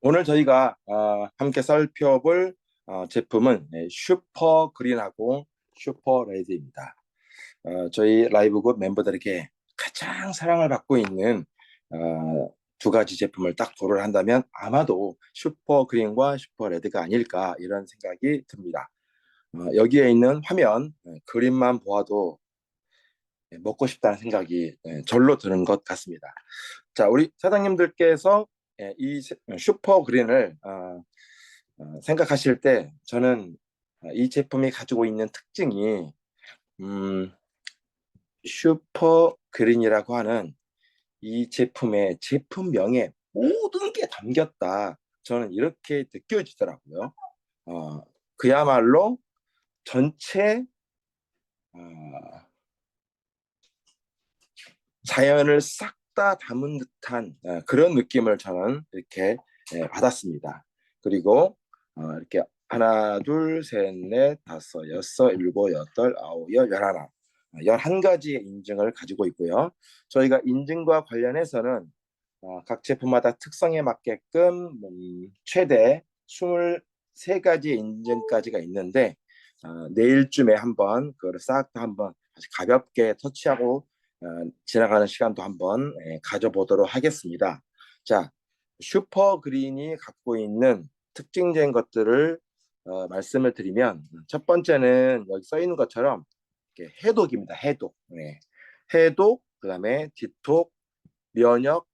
오늘 저희가 함께 살펴볼 제품은 슈퍼그린하고 슈퍼레드입니다. 저희 라이브굿 멤버들에게 가장 사랑을 받고 있는 두 가지 제품을 딱 고를 한다면 아마도 슈퍼그린과 슈퍼레드가 아닐까 이런 생각이 듭니다. 여기에 있는 화면, 그림만 보아도 먹고 싶다는 생각이 절로 드는 것 같습니다. 자, 우리 사장님들께서 이 슈퍼 그린을 생각하실 때 저는 이 제품이 가지고 있는 특징이 음, 슈퍼 그린이라고 하는 이 제품의 제품명에 모든 게 담겼다. 저는 이렇게 느껴지더라고요. 어, 그야말로 전체 어, 자연을 싹 다 담은 듯한 그런 느낌을 저는 이렇게 받았습니다. 그리고 이렇게 하나, 둘, 셋, 넷, 다섯, 여섯, 일곱, 여덟, 아홉, 열, 열하나, 11가지의 인증을 가지고 있고요. 저희가 인증과 관련해서는 각 제품마다 특성에 맞게끔 최대 23가지의 인증까지가 있는데 내일쯤에 한번 그걸 싹 다 한번 가볍게 터치하고 지나가는 시간도 한번 가져보도록 하겠습니다. 자, 슈퍼그린이 갖고 있는 특징적인 것들을 말씀을 드리면 첫 번째는 여기 써 있는 것처럼 이렇게 해독입니다. 해독. 네. 해독, 그다음에 디톡, 면역,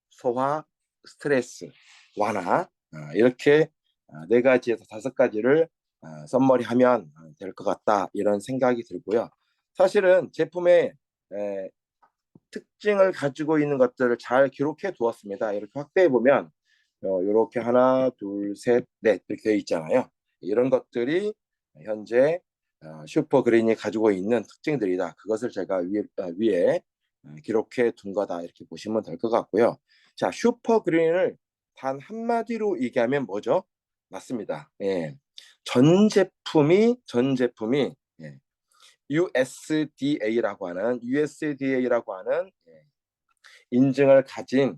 소화, 스트레스 완화 이렇게 네 가지에서 다섯 가지를 썸머리하면 될 것 같다 이런 생각이 들고요. 사실은 제품의 특징을 가지고 있는 것들을 잘 기록해 두었습니다. 이렇게 확대해 보면 이렇게 하나, 둘, 셋, 넷 이렇게 되어 있잖아요. 이런 것들이 현재 슈퍼그린이 가지고 있는 특징들이다. 그것을 제가 위에 기록해 둔 거다 이렇게 보시면 될 것 같고요. 자, 슈퍼그린을 단 한마디로 얘기하면 뭐죠? 맞습니다. 예. 전 제품이 예. USDA라고 하는 인증을 가진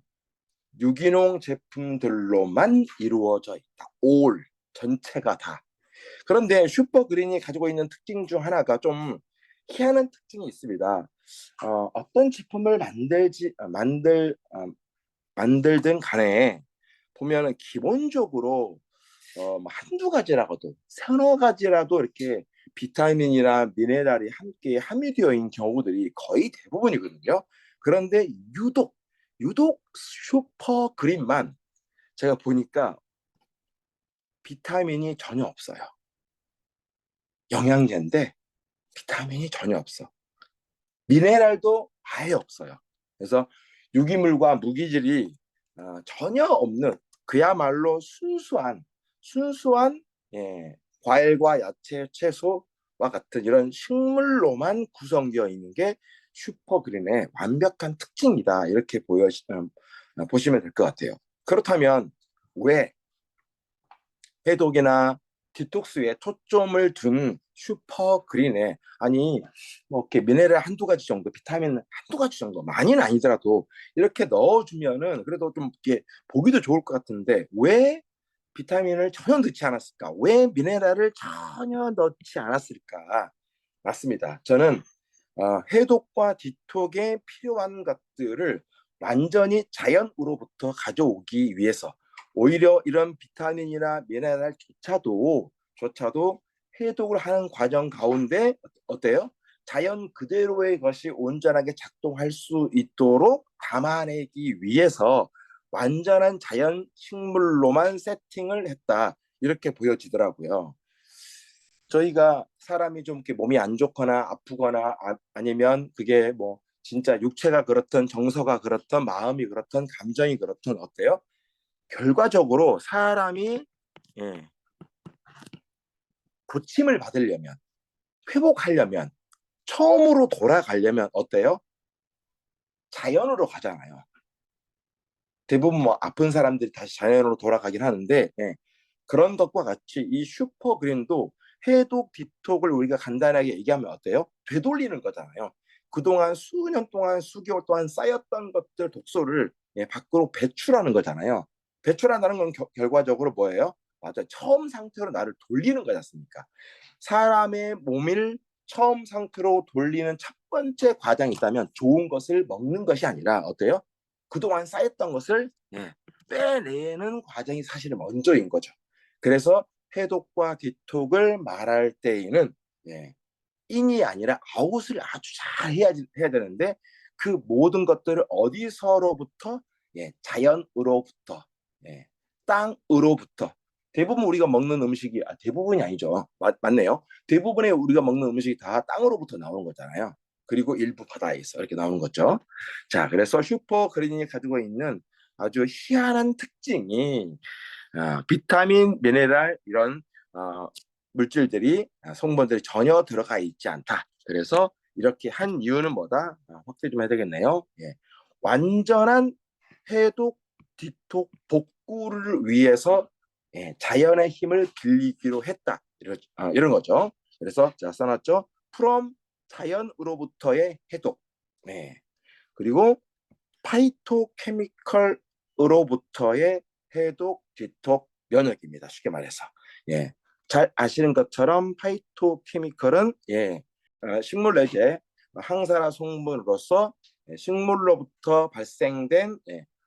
유기농 제품들로만 이루어져 있다. 올 전체가 다. 그런데 슈퍼그린이 가지고 있는 특징 중 하나가 좀 희한한 특징이 있습니다. 어떤 제품을 만들든 간에 보면은 기본적으로 뭐 한두 가지라도 서너 가지라도 이렇게 비타민이나 미네랄이 함께 함유되어 있는 경우들이 거의 대부분이거든요. 그런데 유독 슈퍼 그린만 제가 보니까 비타민이 전혀 없어요. 영양제인데 비타민이 전혀 없어. 미네랄도 아예 없어요. 그래서 유기물과 무기질이 전혀 없는 그야말로 순수한 과일과 야채, 채소와 같은 이런 식물로만 구성되어 있는 게 슈퍼그린의 완벽한 특징이다. 이렇게 보시면 될 것 같아요. 그렇다면 왜 해독이나 디톡스에 초점을 둔 슈퍼그린에 아니 뭐 이렇게 미네랄 한두 가지 정도, 비타민 한두 가지 정도 많이는 아니더라도 이렇게 넣어주면은 그래도 좀 이렇게 보기도 좋을 것 같은데 왜 비타민을 전혀 넣지 않았을까? 왜 미네랄을 전혀 넣지 않았을까? 맞습니다. 저는 해독과 디톡에 필요한 것들을 완전히 자연으로부터 가져오기 위해서 오히려 이런 비타민이나 미네랄조차도 해독을 하는 과정 가운데 어때요? 자연 그대로의 것이 온전하게 작동할 수 있도록 담아내기 위해서 완전한 자연 식물로만 세팅을 했다. 이렇게 보여지더라고요. 저희가 사람이 좀 이렇게 몸이 안 좋거나 아프거나 아니면 그게 뭐 진짜 육체가 그렇든 정서가 그렇든 마음이 그렇든 감정이 그렇든 어때요? 결과적으로 사람이 예, 고침을 받으려면 회복하려면 처음으로 돌아가려면 어때요? 자연으로 가잖아요. 대부분 뭐 아픈 사람들이 다시 자연으로 돌아가긴 하는데 그런 것과 같이 이 슈퍼그린도 해독 디톡을 우리가 간단하게 얘기하면 어때요? 되돌리는 거잖아요. 그동안 수년 동안 수개월 동안 쌓였던 것들 독소를 밖으로 배출하는 거잖아요. 배출한다는 건 결과적으로 뭐예요? 맞아요. 처음 상태로 나를 돌리는 거지 않습니까? 사람의 몸을 처음 상태로 돌리는 첫 번째 과정이 있다면 좋은 것을 먹는 것이 아니라 어때요? 그동안 쌓였던 것을 빼내는 과정이 사실은 먼저인 거죠. 그래서 해독과 디톡을 말할 때에는 인이 아니라 아웃을 아주 잘 해야 되는데 그 모든 것들을 어디서로부터 자연으로부터 땅으로부터 대부분 우리가 먹는 음식이 대부분이 아니죠. 맞네요. 대부분의 우리가 먹는 음식이 다 땅으로부터 나오는 거잖아요. 그리고 일부 바다에서 이렇게 나오는 거죠. 자, 그래서 슈퍼그린이 가지고 있는 아주 희한한 특징이 비타민, 미네랄 이런 물질들이 성분들이 전혀 들어가 있지 않다. 그래서 이렇게 한 이유는 뭐다? 확대 좀 해야 되겠네요. 완전한 해독, 디톡, 복구를 위해서 자연의 힘을 빌리기로 했다. 이런 거죠. 그래서 제가 써놨죠. from 자연으로부터의 해독. 그리고 파이토케미컬으로부터의 해독, 디톡, 면역입니다. 쉽게 말해서. 잘 아시는 것처럼 파이토케미컬은 식물 내재 항산화 성분으로서 식물로부터 발생된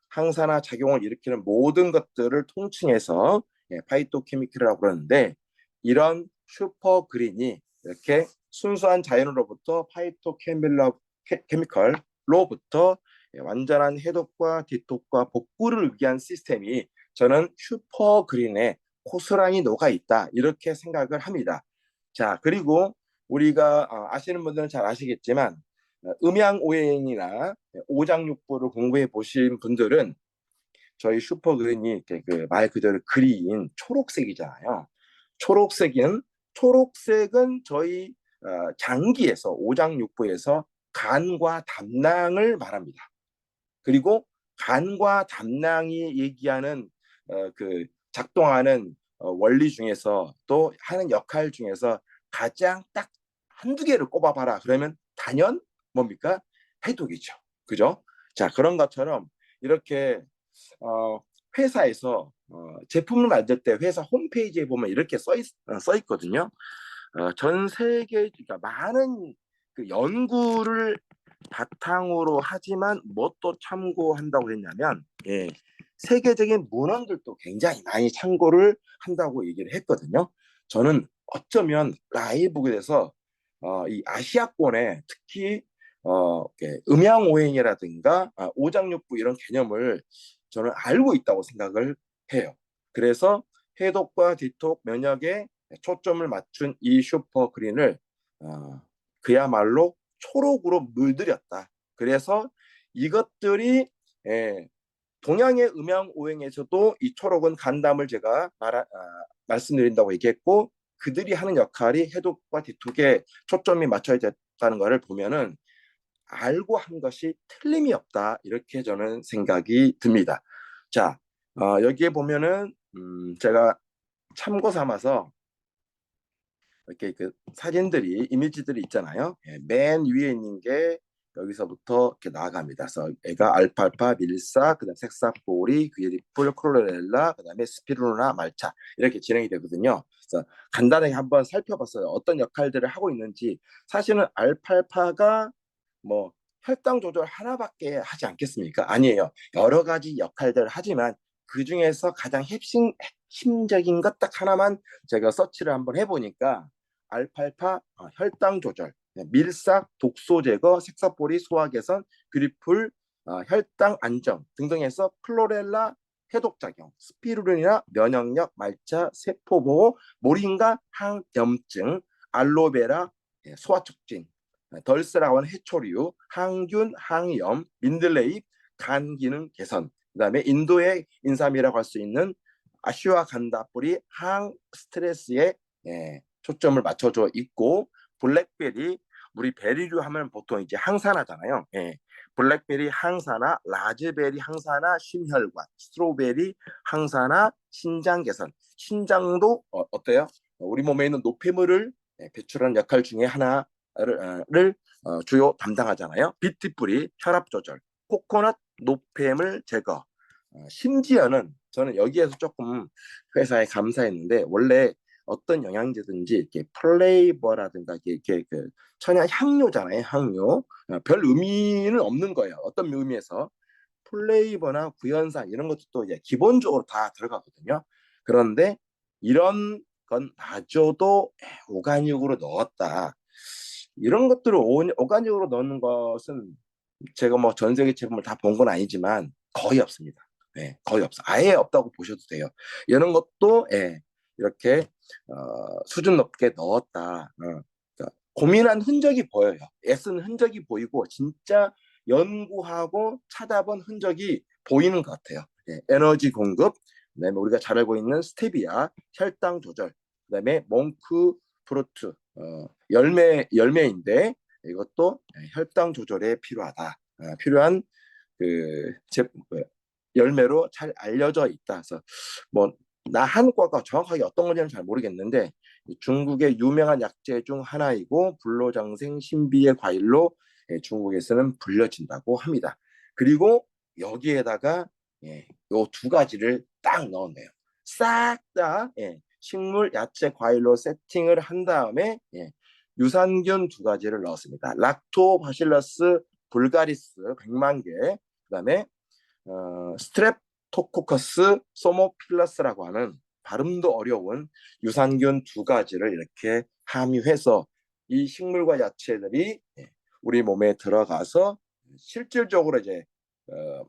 항산화 작용을 일으키는 모든 것들을 통칭해서 파이토케미컬이라고 그러는데 이런 슈퍼그린이 이렇게 순수한 자연으로부터 파이토케미컬로부터 완전한 해독과 디톡과 복구를 위한 시스템이 저는 슈퍼그린에 고스란히 녹아 있다 이렇게 생각을 합니다. 자, 그리고 우리가 아시는 분들은 잘 아시겠지만 음양오행이나 오장육부를 공부해 보신 분들은 저희 슈퍼그린이 그말 그대로 그린 초록색이잖아요. 초록색은 저희 장기에서 오장육부에서 간과 담낭을 말합니다. 그리고 간과 담낭이 얘기하는 그 작동하는 원리 중에서 또 하는 역할 중에서 가장 딱 한두 개를 꼽아봐라. 그러면 단연 뭡니까? 해독이죠. 그죠? 자, 그런 것처럼 이렇게 회사에서 제품을 만들 때 회사 홈페이지에 보면 이렇게 써 있거든요. 전 세계 그러니까 많은 그 연구를 바탕으로 하지만 뭐 또 참고한다고 했냐면 세계적인 문헌들도 굉장히 많이 참고를 한다고 얘기를 했거든요. 저는 어쩌면 라이브에 대해서 이 아시아권에 특히 음양오행이라든가 오장육부 이런 개념을 저는 알고 있다고 생각을 해요. 그래서 해독과 디톡 면역에 초점을 맞춘 이 슈퍼그린을 그야말로 초록으로 물들였다. 그래서 이것들이 동양의 음양오행에서도 이 초록은 간담을 제가 말씀드린다고 얘기했고 그들이 하는 역할이 해독과 디톡에 초점이 맞춰야 됐다는 것을 보면은 알고 한 것이 틀림이 없다 이렇게 저는 생각이 듭니다. 자, 여기에 보면은 제가 참고 삼아서 이렇게 그 사진들이 이미지들이 있잖아요. 맨 위에 있는 게 여기서부터 이렇게 나아갑니다. 그래서 애가 알파알파, 밀사, 그다음 색사포리, 귀리풀, 클로렐라, 그다음에 스피루나 말차 이렇게 진행이 되거든요. 그래서 간단하게 한번 살펴봤어요. 어떤 역할들을 하고 있는지. 사실은 알파알파가 뭐 혈당 조절 하나밖에 하지 않겠습니까? 아니에요. 여러 가지 역할들을 하지만 그 중에서 가장 핵심적인 것 딱 하나만 제가 서치를 한번 해보니까 알팔파 혈당 조절, 밀싹 독소 제거, 색소포리 소화 개선, 그리풀 혈당 안정 등등 해서 클로렐라 해독 작용, 스피루린이나 면역력, 말차 세포 보호, 모링가 항염증, 알로베라 소화 촉진, 덜스라고 하는 해초류, 항균, 항염, 민들레잎, 간 기능 개선, 그다음에 인도의 인삼이라고 할 수 있는 아슈와간다 뿌리 항 스트레스에 초점을 맞춰져 있고 블랙베리 우리 베리류 하면 보통 이제 항산화잖아요. 블랙베리 항산화, 라즈베리 항산화, 심혈관, 스트로베리 항산화, 신장 개선. 신장도 어때요? 우리 몸에 있는 노폐물을 배출하는 역할 중에 하나를 주요 담당하잖아요. 비트뿌리 혈압 조절, 코코넛 노폐물 제거, 심지어는 저는 여기에서 조금 회사에 감사했는데 원래 어떤 영양제든지 이렇게 플레이버라든가 이렇게 그 천연 향료잖아요. 향료. 별 의미는 없는 거예요. 어떤 의미에서 플레이버나 구연산 이런 것도 이제 기본적으로 다 들어가거든요. 그런데 이런 건 마저도 오가닉으로 넣었다. 이런 것들을 오가닉으로 넣는 것은 제가 뭐 전 세계 제품을 다 본 건 아니지만 거의 없습니다. 네, 거의 없어. 아예 없다고 보셔도 돼요. 이런 것도 이렇게 수준 높게 넣었다. 그러니까 고민한 흔적이 보여요. 애쓴 흔적이 보이고 진짜 연구하고 찾아본 흔적이 보이는 것 같아요. 에너지 공급, 그다음에 우리가 잘 알고 있는 스테비아, 혈당 조절, 그다음에 몽크 프루트, 열매인데 이것도 혈당 조절에 필요하다. 필요한 그 열매로 잘 알려져 있다. 그래서 뭐 나 한과가 정확하게 어떤 건지는 잘 모르겠는데 중국의 유명한 약재 중 하나이고 불로장생 신비의 과일로 중국에서는 불려진다고 합니다. 그리고 여기에다가 요 두 가지를 딱 넣었네요. 싹 다 식물, 야채, 과일로 세팅을 한 다음에 유산균 두 가지를 넣었습니다. 락토바실러스 불가리스 100만 개, 그다음에 스트랩토코커스 소모필러스라고 하는 발음도 어려운 유산균 두 가지를 이렇게 함유해서 이 식물과 야채들이 우리 몸에 들어가서 실질적으로 이제 어,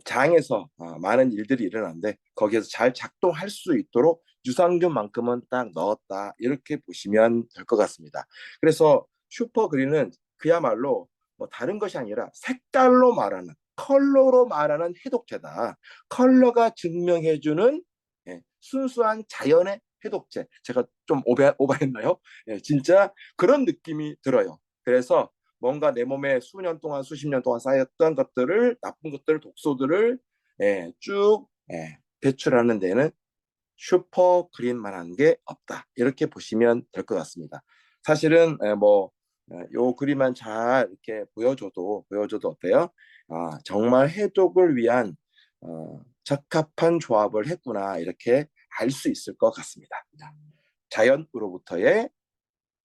장에서 많은 일들이 일어나는데 거기에서 잘 작동할 수 있도록 유산균만큼은 딱 넣었다 이렇게 보시면 될 것 같습니다. 그래서 슈퍼그린은 그야말로 뭐 다른 것이 아니라 색깔로 말하는 컬러로 말하는 해독제다. 컬러가 증명해주는 순수한 자연의 해독제. 제가 좀 오버했나요? 진짜 그런 느낌이 들어요. 그래서 뭔가 내 몸에 수년 동안 수십 년 동안 쌓였던 것들을 나쁜 것들 독소들을 쭉 배출하는 데는 슈퍼 그린만한 게 없다 이렇게 보시면 될 것 같습니다. 사실은 뭐요 그림만 잘 이렇게 보여줘도 어때요? 정말 해독을 위한 적합한 조합을 했구나 이렇게 알 수 있을 것 같습니다. 자연으로부터의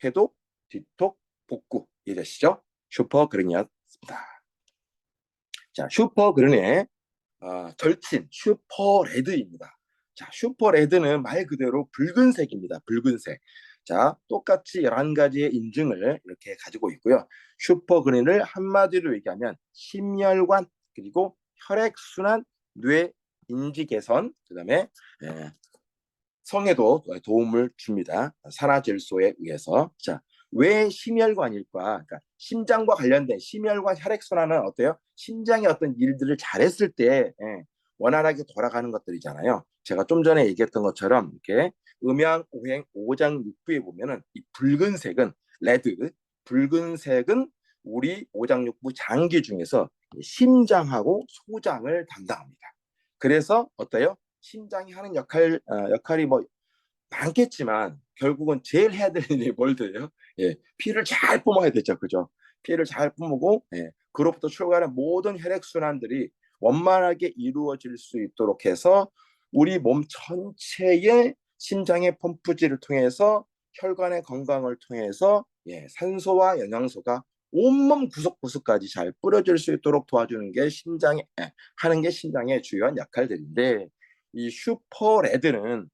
해독, 디톡, 복구 이해되시죠? 슈퍼그린이었습니다. 자, 슈퍼그린의 절친 슈퍼레드입니다. 자, 슈퍼레드는 말 그대로 붉은색입니다. 붉은색. 자, 똑같이 11가지의 인증을 이렇게 가지고 있고요. 슈퍼그린을 한마디로 얘기하면 심혈관 그리고 혈액순환, 뇌, 인지 개선, 그다음에 성에도 도움을 줍니다. 산화질소에 의해서. 자, 왜 심혈관일까? 그러니까 심장과 관련된 심혈관 혈액순환은 어때요? 심장이 어떤 일들을 잘했을 때 원활하게 돌아가는 것들이잖아요. 제가 좀 전에 얘기했던 것처럼 이렇게 음양, 오행, 오장육부에 보면은 이 붉은색은 레드, 붉은색은 우리 오장육부 장기 중에서 심장하고 소장을 담당합니다. 그래서 어때요? 심장이 하는 역할이 뭐 많겠지만 결국은 제일 해야 될 일이 뭘 돼요? 피를 잘 뿜어야 되죠, 그죠? 피를 잘 뿜고 그로부터 출발하는 모든 혈액 순환들이 원만하게 이루어질 수 있도록 해서 우리 몸 전체의 심장의 펌프질을 통해서 혈관의 건강을 통해서 산소와 영양소가 온몸 구석구석까지 잘 뿌려질 수 있도록 도와주는 게 하는 게 심장의 주요한 역할들인데 이 슈퍼레드는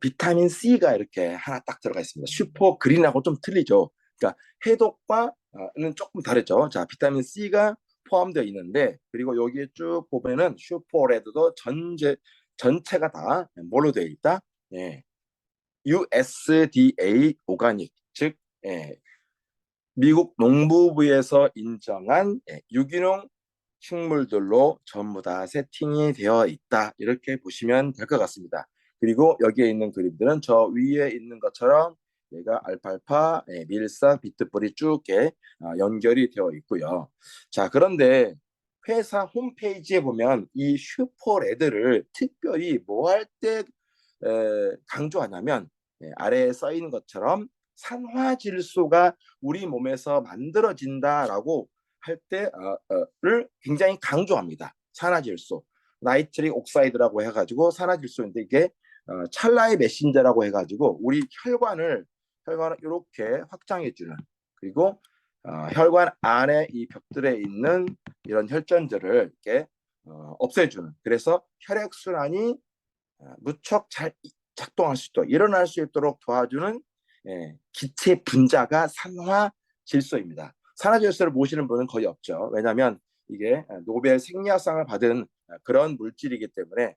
비타민 C가 이렇게 하나 딱 들어가 있습니다. 슈퍼 그린하고 좀 틀리죠. 그러니까 해독과는 조금 다르죠. 자, 비타민 C가 포함되어 있는데 그리고 여기에 쭉 보면은 슈퍼레드도 전체가 다 뭘로 되어 있다? USDA 오가닉 즉 미국 농부부에서 인정한 유기농 식물들로 전부 다 세팅이 되어 있다. 이렇게 보시면 될 것 같습니다. 그리고 여기에 있는 그림들은 저 위에 있는 것처럼 얘가 알팔파, 밀싹, 비트볼이 쭉 연결이 되어 있고요. 자, 그런데 회사 홈페이지에 보면 이 슈퍼레드를 특별히 뭐 할 때 강조하냐면 아래에 써 있는 것처럼 산화질소가 우리 몸에서 만들어진다라고 할 때를 굉장히 강조합니다. 산화질소, 나이트릭 옥사이드라고 해가지고 산화질소인데 이게 찰나의 메신저라고 해가지고 우리 혈관을 이렇게 확장해주는 그리고 혈관 안에 이 벽들에 있는 이런 혈전들을 이렇게 없애주는 그래서 혈액순환이 무척 잘 작동할 수 있도록 일어날 수 있도록 도와주는 기체 분자가 산화질소입니다. 산화질소를 모시는 분은 거의 없죠. 왜냐하면 이게 노벨 생리학상을 받은 그런 물질이기 때문에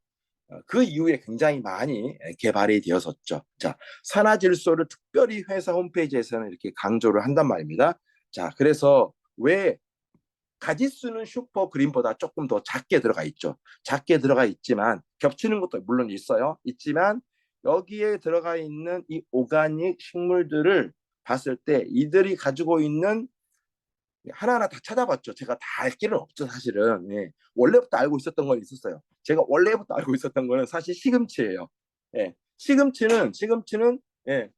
그 이후에 굉장히 많이 개발이 되었었죠. 자, 산화질소를 특별히 회사 홈페이지에서는 이렇게 강조를 한단 말입니다. 자, 그래서 왜 가짓수는 슈퍼그린보다 조금 더 작게 들어가 있죠. 작게 들어가 있지만 겹치는 것도 물론 있지만 여기에 들어가 있는 이 오가닉 식물들을 봤을 때 이들이 가지고 있는 하나하나 다 찾아봤죠. 제가 다 알 길은 없죠, 사실은. 예. 원래부터 알고 있었던 건 있었어요. 제가 원래부터 알고 있었던 거는 사실 시금치예요. 예. 시금치는 예.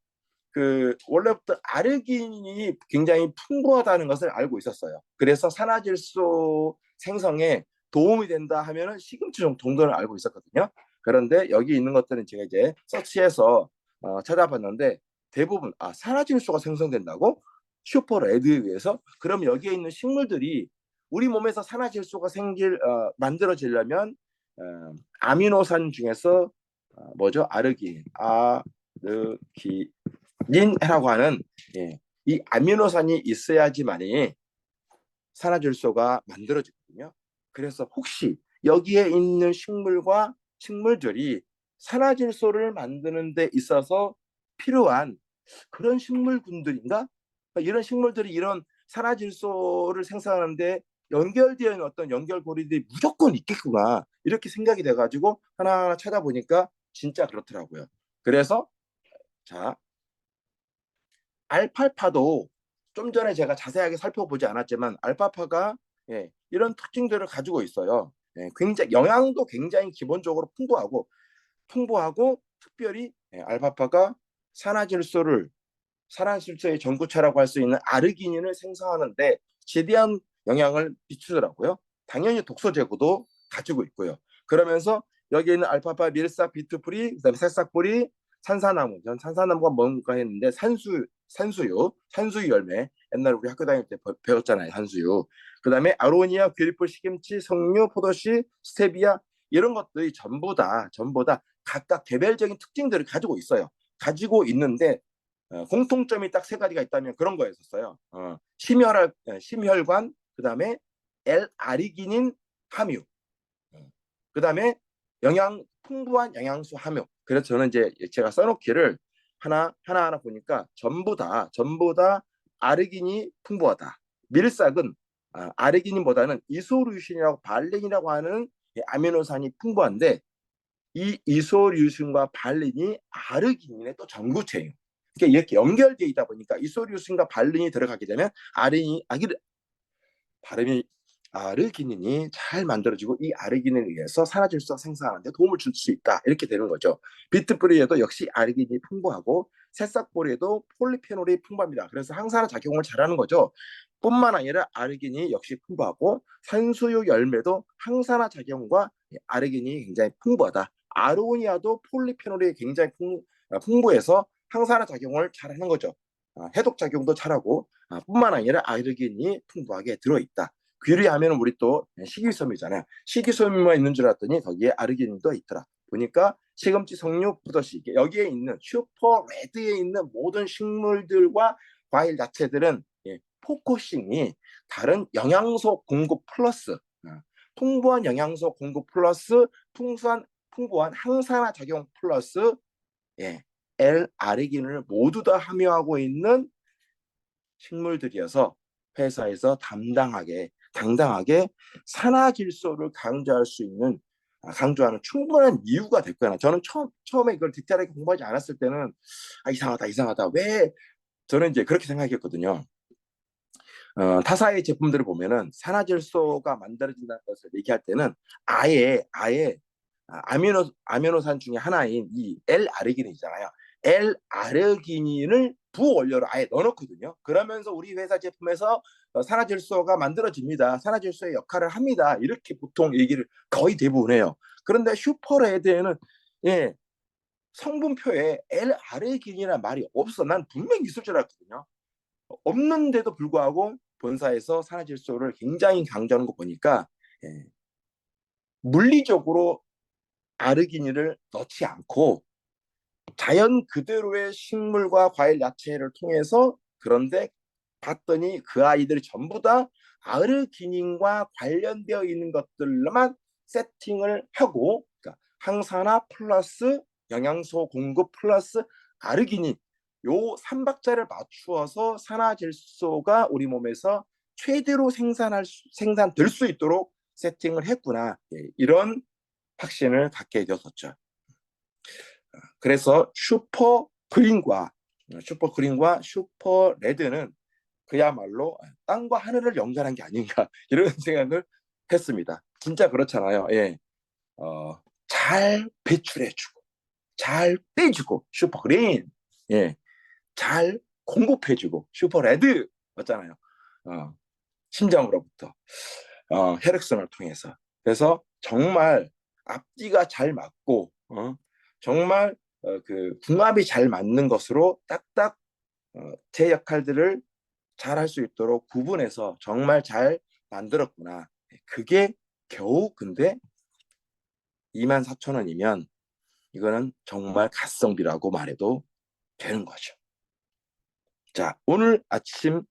원래부터 아르기닌이 굉장히 풍부하다는 것을 알고 있었어요. 그래서 산화질소 생성에 도움이 된다 하면은 시금치 정도는 알고 있었거든요. 그런데 여기 있는 것들은 제가 이제 서치해서 찾아봤는데 대부분 산화질소가 생성된다고 슈퍼레드에 의해서 그럼 여기에 있는 식물들이 우리 몸에서 산화질소가 만들어지려면 아미노산 중에서 뭐죠? 아르기닌이라고 하는 이 아미노산이 있어야지만이 산화질소가 만들어지거든요. 그래서 혹시 여기에 있는 식물들이 산화질소를 만드는 데 있어서 필요한 그런 식물군들인가? 이런 식물들이 이런 산화질소를 생산하는데 연결되어 있는 어떤 연결고리들이 무조건 있겠구나 이렇게 생각이 돼가지고 하나하나 찾아보니까 진짜 그렇더라고요. 그래서 자 알팔파도 좀 전에 제가 자세하게 살펴보지 않았지만 알파파가 이런 특징들을 가지고 있어요. 굉장히 영양도 굉장히 기본적으로 풍부하고 특별히 알파파가 산화질소의 전구체라고 할 수 있는 아르기닌을 생성하는데 지대한 영향을 미치더라고요. 당연히 독소 제거도 가지고 있고요. 그러면서 여기 있는 알파파, 밀사, 비트풀이, 그다음에 새싹뿌리, 산사나무. 전 산사나무가 뭔가 했는데 산수유 열매. 옛날 우리 학교 다닐 때 배웠잖아요, 산수유. 그다음에 아로니아, 귀리풀, 시금치, 석류, 포도씨, 스테비아 이런 것들이 전부 다 각각 개별적인 특징들을 가지고 있어요. 가지고 있는데 공통점이 딱 세 가지가 있다면 그런 거였었어요. 심혈관, 그다음에 L아르기닌 함유, 그다음에 풍부한 영양소 함유. 그래서 저는 이제 제가 써놓기를 하나 보니까 전부 다 아르기닌이 풍부하다. 밀싹은 아르기닌보다는 이소류신이라고 발린이라고 하는 아미노산이 풍부한데 이 이소류신과 발린이 아르기닌의 또 전구체예요. 그러니까 이렇게 연결되어 있다 보니까 이소류신과 발린이 들어가게 되면 발음이 아르기닌이 잘 만들어지고 이 아르기닌에 의해서 산화질소 생산하는데 도움을 줄 수 있다. 이렇게 되는 거죠. 비트뿌리에도 역시 아르기닌이 풍부하고 새싹뿌리에도 폴리페놀이 풍부합니다. 그래서 항산화 작용을 잘하는 거죠. 뿐만 아니라 아르기닌이 역시 풍부하고 산수유 열매도 항산화 작용과 아르기닌이 굉장히 풍부하다. 아로니아도 폴리페놀이 굉장히 풍부해서 항산화 작용을 잘하는 거죠. 해독 작용도 잘하고 뿐만 아니라 아르기닌이 풍부하게 들어있다. 귀리하면 우리 또 식이섬유잖아요. 식이섬유만 있는 줄 알았더니 거기에 아르기닌도 있더라. 보니까 시금치, 석류, 푸더씨 여기에 있는 슈퍼레드에 있는 모든 식물들과 과일 자체들은 포커싱이 다른 영양소 공급 플러스 풍부한 영양소 공급 플러스 풍부한 항산화 작용 플러스 L아르기닌을 모두 다 함유하고 있는 식물들이어서 회사에서 당당하게 산화질소를 강조하는 충분한 이유가 됐거나 저는 처음에 이걸 디테일하게 공부하지 않았을 때는 이상하다 왜 저는 이제 그렇게 생각했거든요. 타사의 제품들을 보면은 산화질소가 만들어진다는 것을 얘기할 때는 아예 아미노산 중에 하나인 이 L아르기닌이잖아요. L아르기닌을 부원료를 아예 넣어놓거든요. 그러면서 우리 회사 제품에서 산화질소가 만들어집니다. 산화질소의 역할을 합니다. 이렇게 보통 얘기를 거의 대부분 해요. 그런데 슈퍼레드에는 예, 성분표에 L-아르기닌이라는 말이 없어. 난 분명히 있을 줄 알았거든요. 없는데도 불구하고 본사에서 산화질소를 굉장히 강조하는 거 보니까 예, 물리적으로 아르기닌을 넣지 않고 자연 그대로의 식물과 과일, 야채를 통해서 그런데 봤더니 그 아이들이 전부 다 아르기닌과 관련되어 있는 것들만 세팅을 하고 그러니까 항산화 플러스 영양소 공급 플러스 아르기닌 요 삼박자를 맞추어서 산화질소가 우리 몸에서 최대로 생산될 수 있도록 세팅을 했구나. 예, 이런 확신을 갖게 되었었죠. 그래서 슈퍼 그린과 슈퍼 레드는 그야말로 땅과 하늘을 연결한 게 아닌가 이런 생각을 했습니다. 진짜 그렇잖아요. 예, 잘 배출해주고 잘 빼주고 슈퍼 그린, 예, 잘 공급해주고 슈퍼 레드 맞잖아요. 심장으로부터 혈액순환을 통해서. 그래서 정말 앞뒤가 잘 맞고 정말 그 궁합이 잘 맞는 것으로 딱딱 제 역할들을 잘 할 수 있도록 구분해서 정말 잘 만들었구나. 그게 겨우 근데 24,000원이면 이거는 정말 가성비라고 말해도 되는 거죠. 자, 오늘 아침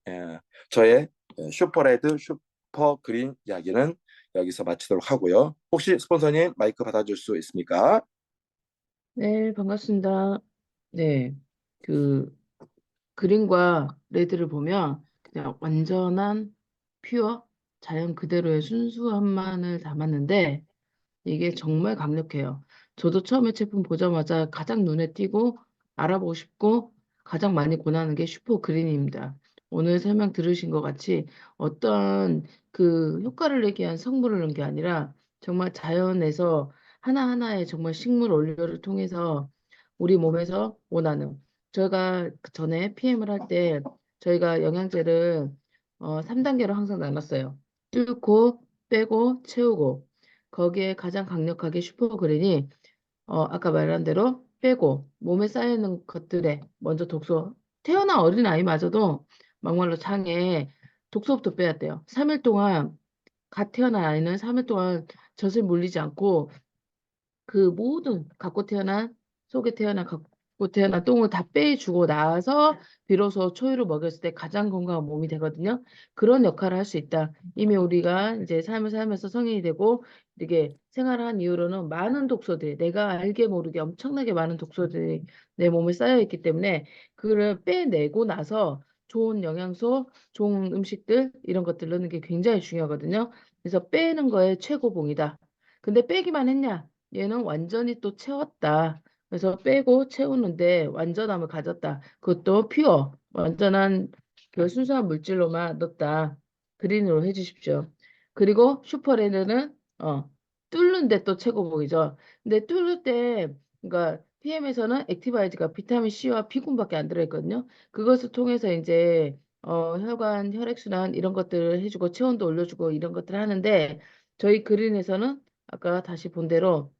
저의 슈퍼레드, 슈퍼그린 이야기는 여기서 마치도록 하고요. 혹시 스폰서님 마이크 받아줄 수 있습니까? 네, 반갑습니다. 네, 그 그린과 레드를 보면 그냥 완전한 퓨어 자연 그대로의 순수함만을 담았는데 이게 정말 강력해요. 저도 처음에 제품 보자마자 가장 눈에 띄고 알아보고 싶고 가장 많이 권하는 게 슈퍼 그린입니다. 오늘 설명 들으신 것 같이 어떤 그 효과를 내기 위한 성분을 넣은 게 아니라 정말 자연에서 하나하나의 정말 식물 원료를 통해서 우리 몸에서 원하는 저희가 그 전에 PM을 할 때 저희가 영양제를 3단계로 항상 나눴어요. 뚫고 빼고 채우고 거기에 가장 강력하게 슈퍼그린이 아까 말한 대로 빼고 몸에 쌓여있는 것들에 먼저 독소 태어난 어린아이마저도 막말로 장에 독소부터 빼야 돼요. 3일 동안 갓 태어난 아이는 3일 동안 젖을 물리지 않고 그 모든 갖고 태어난 속에 태어난 갖고 태어난 똥을 다 빼주고 나서 비로소 초유를 먹였을 때 가장 건강한 몸이 되거든요. 그런 역할을 할 수 있다. 이미 우리가 이제 삶을 살면서 성인이 되고 이렇게 생활을 한 이후로는 많은 독소들이 내가 알게 모르게 엄청나게 많은 독소들이 내 몸에 쌓여 있기 때문에 그를 빼내고 나서 좋은 영양소, 좋은 음식들 이런 것들 넣는 게 굉장히 중요하거든요. 그래서 빼는 거에 최고봉이다. 근데 빼기만 했냐? 얘는 완전히 또 채웠다. 그래서 빼고 채우는데 완전함을 가졌다. 그것도 퓨어, 완전한 그 순수한 물질로만 넣었다. 그린으로 해주십시오. 그리고 슈퍼레드는 뚫는데 또 최고봉이죠. 근데 뚫을 때, 그러니까 PM에서는 액티바이즈가 비타민 C와 B군밖에 안 들어있거든요. 그것을 통해서 이제 혈관, 혈액순환 이런 것들을 해주고 체온도 올려주고 이런 것들을 하는데 저희 그린에서는 아까 다시 본 대로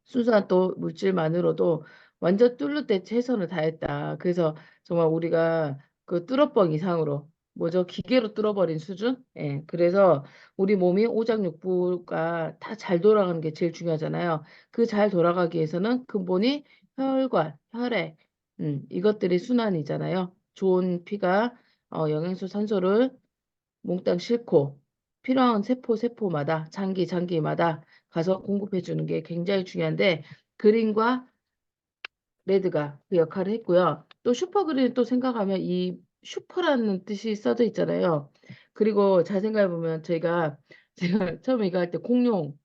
순수한 또 물질만으로도 완전 뚫을 때 최선을 다했다. 그래서 정말 우리가 그 뚫어뻥 이상으로 뭐죠? 기계로 뚫어버린 수준? 예. 그래서 우리 몸이 오장육부가 다 잘 돌아가는 게 제일 중요하잖아요. 그 잘 돌아가기 위해서는 근본이 혈관, 혈액, 이것들이 순환이잖아요. 좋은 피가 영양소, 산소를 몽땅 싣고 필요한 세포마다 장기마다 가서 공급해 주는 게 굉장히 중요한데 그린과 레드가 그 역할을 했고요. 또 슈퍼그린 또 생각하면 이 슈퍼라는 뜻이 써져 있잖아요. 그리고 잘 생각해 보면 제가 처음에 이거 할 때 공룡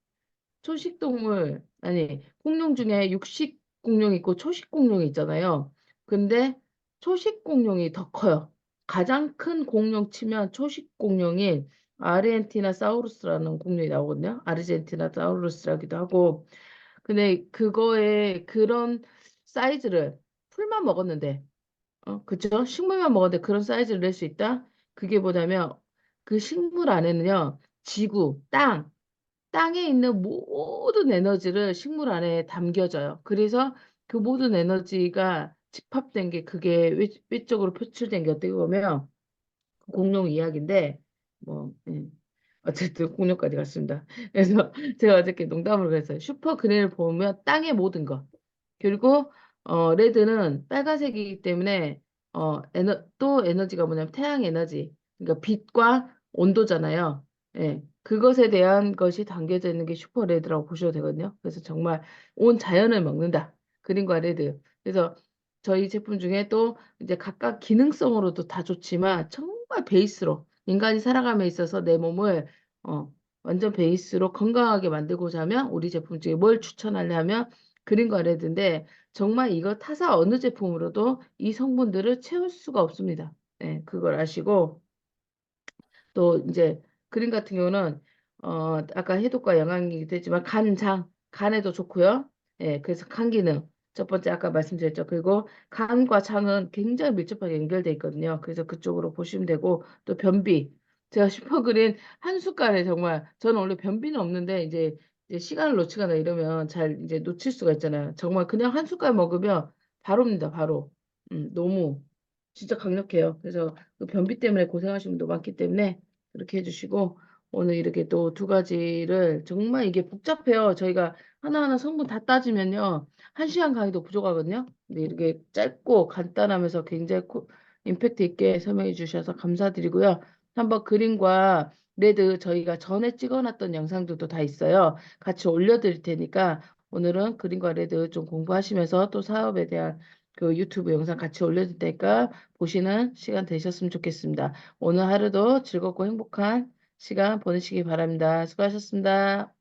초식동물, 아니, 공룡 중에 육식 공룡이 있고 초식 공룡이 있잖아요. 근데 초식 공룡이 더 커요. 가장 큰 공룡 치면 초식 공룡인 아르헨티나사우루스라는 공룡이 나오거든요. 아르헨티나사우루스라기도 하고. 근데 그거에 그런 사이즈를 풀만 먹었는데 그죠? 식물만 먹었는데 그런 사이즈를 낼 수 있다? 그게 뭐냐면 그 식물 안에는요, 지구, 땅에 있는 모든 에너지를 식물 안에 담겨져요. 그래서 그 모든 에너지가 집합된 게 그게 외적으로 표출된 게 어떻게 보면 공룡 이야기인데 뭐 어쨌든 공룡까지 갔습니다. 그래서 제가 어저께 농담으로 그랬어요. 슈퍼 그린을 보면 땅의 모든 것. 그리고 레드는 빨간색이기 때문에 또 에너지가 뭐냐면 태양 에너지. 그러니까 빛과 온도잖아요. 예. 그것에 대한 것이 담겨져 있는 게 슈퍼 레드라고 보셔도 되거든요. 그래서 정말 온 자연을 먹는다. 그린과 레드. 그래서 저희 제품 중에 또 이제 각각 기능성으로도 다 좋지만 정말 베이스로 인간이 살아감에 있어서 내 몸을 어, 완전 베이스로 건강하게 만들고자 하면 우리 제품 중에 뭘 추천하냐면 그린과 레드인데 정말 이거 타사 어느 제품으로도 이 성분들을 채울 수가 없습니다. 네, 그걸 아시고 또 이제 그린 같은 경우는 아까 해독과 영양이기도 했지만 간에도 좋고요. 예, 그래서 간 기능 첫 번째 아까 말씀드렸죠. 그리고 간과 장은 굉장히 밀접하게 연결돼 있거든요. 그래서 그쪽으로 보시면 되고 또 변비 제가 슈퍼그린 한 숟갈에 정말 저는 원래 변비는 없는데 이제 시간을 놓치거나 이러면 잘 이제 놓칠 수가 있잖아요. 정말 그냥 한 숟갈 먹으면 바로입니다. 바로. 너무 진짜 강력해요. 그래서 그 변비 때문에 고생하시는 분도 많기 때문에 그렇게 해주시고 오늘 이렇게 또 두 가지를 정말 이게 복잡해요. 저희가 하나하나 성분 다 따지면요. 한 시간 강의도 부족하거든요. 근데 이렇게 짧고 간단하면서 굉장히 임팩트 있게 설명해 주셔서 감사드리고요. 한번 그림과 레드 저희가 전에 찍어놨던 영상들도 다 있어요. 같이 올려드릴 테니까 오늘은 그림과 레드 좀 공부하시면서 또 사업에 대한 그 유튜브 영상 같이 올려드릴 테니까 보시는 시간 되셨으면 좋겠습니다. 오늘 하루도 즐겁고 행복한 시간 보내시기 바랍니다. 수고하셨습니다.